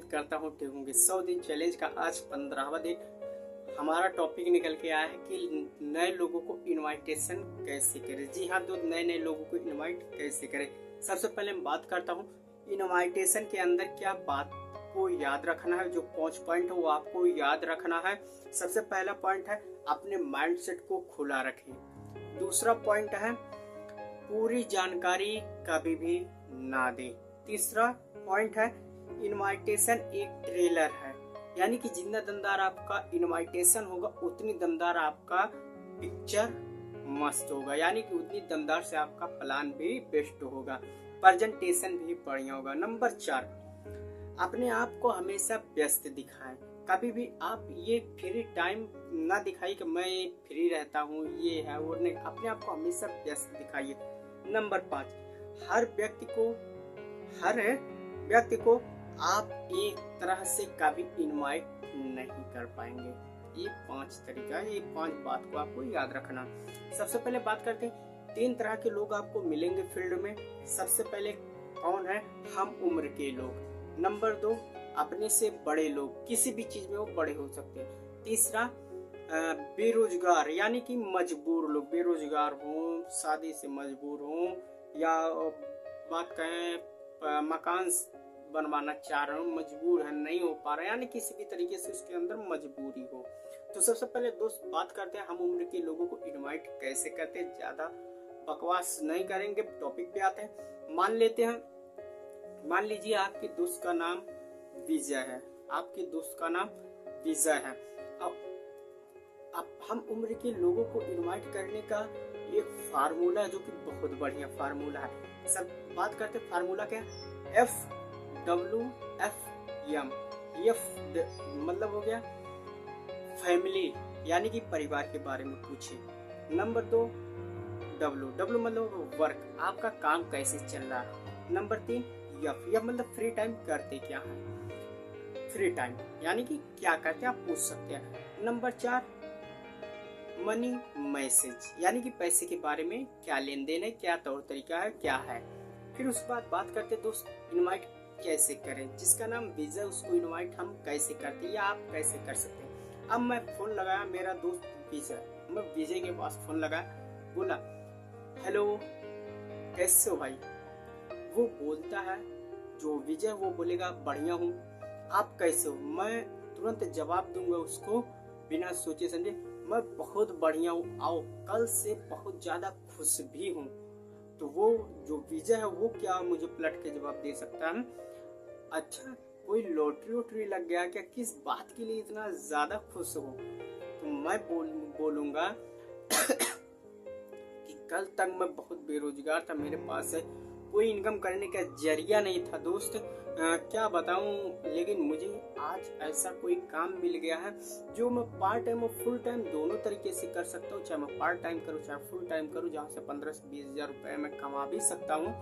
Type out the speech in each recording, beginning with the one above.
करता हूँ टेकूंगे के 100 दिन चैलेंज का आज 15वां दिन। हमारा टॉपिक निकल के आया है कि नए लोगों को इनवाइटेशन कैसे करें। जी हाँ, तो नए लोगों को इनवाइट कैसे करें। सबसे पहले मैं बात करता हूँ इनवाइटेशन के अंदर क्या बात को याद रखना है। जो 5 पॉइंट है वो आपको याद रखना है। सबसे पहला पॉइंट है अपने माइंडसेट को खुला रखें। दूसरा पॉइंट है पूरी जानकारी कभी भी ना दें। तीसरा पॉइंट है इनवाइटेशन एक ट्रेलर है, यानी कि जितना दमदार आपका इनवाइटेशन होगा उतनी दमदार आपका पिक्चर मस्त होगा, यानी कि उतनी दमदार से आपका प्लान भी बेस्ट होगा, प्रेजेंटेशन भी बढ़िया होगा। नंबर 4, अपने आप को हमेशा व्यस्त दिखाएं। कभी भी आप ये फ्री टाइम ना दिखाइए कि मैं फ्री रहता हूँ, ये है वो नहीं। अपने आप को हमेशा व्यस्त दिखाइए। नंबर 5, हर व्यक्ति को आप एक तरह से कभी इनवाइट नहीं कर पाएंगे। ये 5 तरीका है, ये 5 बात को आपको याद रखना। सबसे पहले बात करते हैं 3 तरह के लोग आपको मिलेंगे फील्ड में। सबसे पहले कौन है? हम उम्र के लोग। नंबर 2, अपने से बड़े लोग, किसी भी चीज में वो बड़े हो सकते हैं। तीसरा बेरोजगार, यानी कि मजबूर लोग, बेरोजगार हों, शादी से मजबूर हों, या बात कहें मकान बनवाना चाह रहे हो, मजबूर है, नहीं हो पा रहा है, यानी किसी भी तरीके से उसके अंदर मजबूरी हो। तो सबसे पहले दोस्त बात करते हैं हम उम्र के लोगों को इनवाइट कैसे करते हैं। ज्यादा बकवास नहीं करेंगे, टॉपिक पे आते हैं। मान लीजिए आपके दोस्त का नाम विजय है, आपके दोस्त का नाम विजय है। अब हम उम्र के लोगों को इनवाइट करने का एक फार्मूला है जो कि बहुत बढ़िया फार्मूला है। सब बात करते हैं फार्मूला क्या है? FWFM। मतलब हो गया फैमिली, यानी कि परिवार के बारे में पूछे। नंबर 2, W मतलब वर्क, आपका काम कैसे चल रहा है। नंबर 3, F मतलब फ्री टाइम करते क्या है। फ्री टाइम यानी कि क्या करते हैं आप पूछ सकते हैं। नंबर 4, मनी मैसेज, यानी कि पैसे के बारे में क्या लेन देन है, क्या तौर तरीका है, क्या है। फिर उसके बाद बात करते दोस्त इनवाइट कैसे करें। जिसका नाम विजय, उसको इनवाइट हम कैसे करते हैं या आप कैसे कर सकते हैं। अब मैं फोन लगाया, मेरा दोस्त विजय, मैं विजय के पास फोन लगाया, बोला हेलो कैसे हो भाई। वो बोलता है, जो विजय वो बोलेगा बढ़िया हूँ, आप कैसे हो। मैं तुरंत जवाब दूंगा उसको बिना सोचे समझे, मैं बहुत बढ़िया हूँ, आओ, कल से बहुत ज्यादा खुश भी हूँ। तो वो जो विजय है वो क्या मुझे पलट के जवाब दे सकता है, अच्छा कोई लॉटरी लग गया क्या, किस बात के लिए इतना ज्यादा खुश हो। तो मैं बोलूंगा कि कल तक मैं बहुत बेरोजगार था, मेरे पास है कोई इनकम करने का जरिया नहीं था दोस्त, क्या बताऊं, लेकिन मुझे आज ऐसा कोई काम मिल गया है जो मैं पार्ट टाइम और फुल टाइम दोनों तरीके से कर सकता हूँ। चाहे मैं पार्ट टाइम करूँ चाहे फुल टाइम करूँ, जहाँ से 15 से 20 हजार रुपए मैं कमा भी सकता हूँ।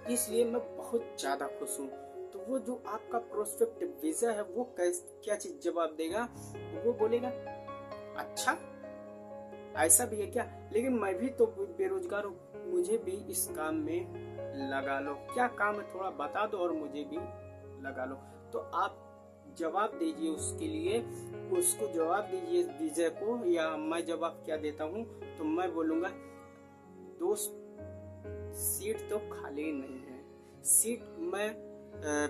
इसलिए मैं बहुत ज्यादा खुश हूँ। तो वो जो आपका प्रोस्पेक्ट विजय है वो क्या चीज जवाब देगा, वो बोलेगा अच्छा ऐसा भी है क्या, लेकिन मैं भी तो बेरोजगार हूँ, मुझे भी इस काम में लगा लो। क्या काम है थोड़ा बता दो और मुझे भी लगा लो। तो आप जवाब दीजिए उसके लिए, उसको जवाब दीजिए विजय को। या मैं जवाब क्या देता हूँ, तो मैं बोलूंगा दोस्त सीट तो खाली नहीं है। सीट मैं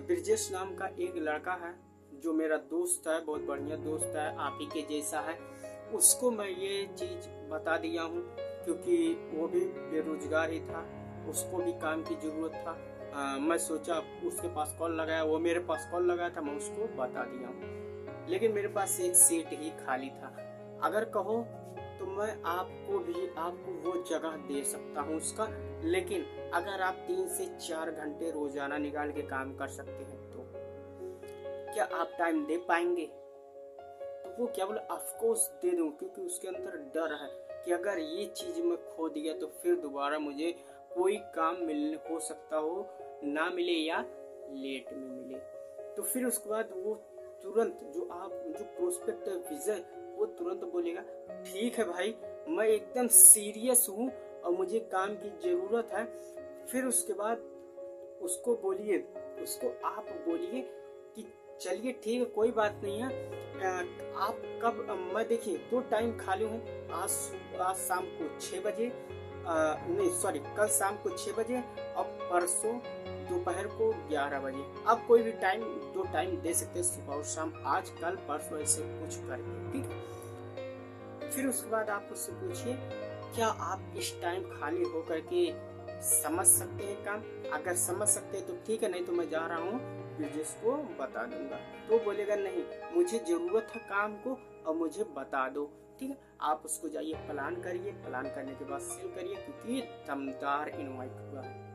ब्रिजेश नाम का एक लड़का है जो मेरा दोस्त है, बहुत बढ़िया दोस्त है, आप ही के जैसा है, उसको मैं ये चीज बता दिया हूँ क्योंकि वो भी बेरोजगार ही था, उसको भी काम की जरूरत था। मैं सोचा उसके पास कॉल लगाया, वो मेरे पास कॉल लगाया था, मैं उसको बता दिया हूँ। लेकिन मेरे पास एक सीट ही खाली था, अगर कहो तो मैं आपको वो जगह दे सकता हूँ उसका। लेकिन अगर आप 3 से 4 घंटे रोजाना निकाल के काम कर सकते हैं तो क्या आप टाइम दे पाएंगे। तो वो क्या बोले, ऑफकोर्स दे दूं, क्योंकि उसके अंदर डर है कि अगर ये चीज मैं खो दिया तो फिर दोबारा मुझे कोई काम मिलने हो सकता हो, ना मिले या लेट में मिले। तो फिर उसके बाद वो तुरंत जो प्रोस्पेक्ट है विजय, वो तुरंत बोलेगा ठीक है भाई, मैं एकदम सीरियस हूँ और मुझे काम की जरूरत है। फिर उसके बाद उसको आप बोलिए कि चलिए ठीक है, कोई बात नहीं है, आप कब, मैं देखिए 2 टाइम खाली हूँ, आज शाम को 6 बजे, नहीं सॉरी, कल शाम को 6 बजे और परसों दोपहर को 11 बजे। आप कोई भी टाइम, 2 टाइम दे सकते हैं, सुबह और शाम, आज कल परसों ऐसे कुछ करके, ठीक है। फिर उसके बाद आप उससे पूछिए क्या आप इस टाइम खाली होकर के समझ सकते हैं काम। अगर समझ सकते हैं तो ठीक है, नहीं तो मैं जा रहा हूँ बिजनेस को बता दूंगा। तो बोलेगा नहीं, मुझे जरूरत है काम को और मुझे बता दो, ठीक है। आप उसको जाइए प्लान करिए, प्लान करने के बाद सेल करिए, क्योंकि दमदार इनवाइट हुआ है।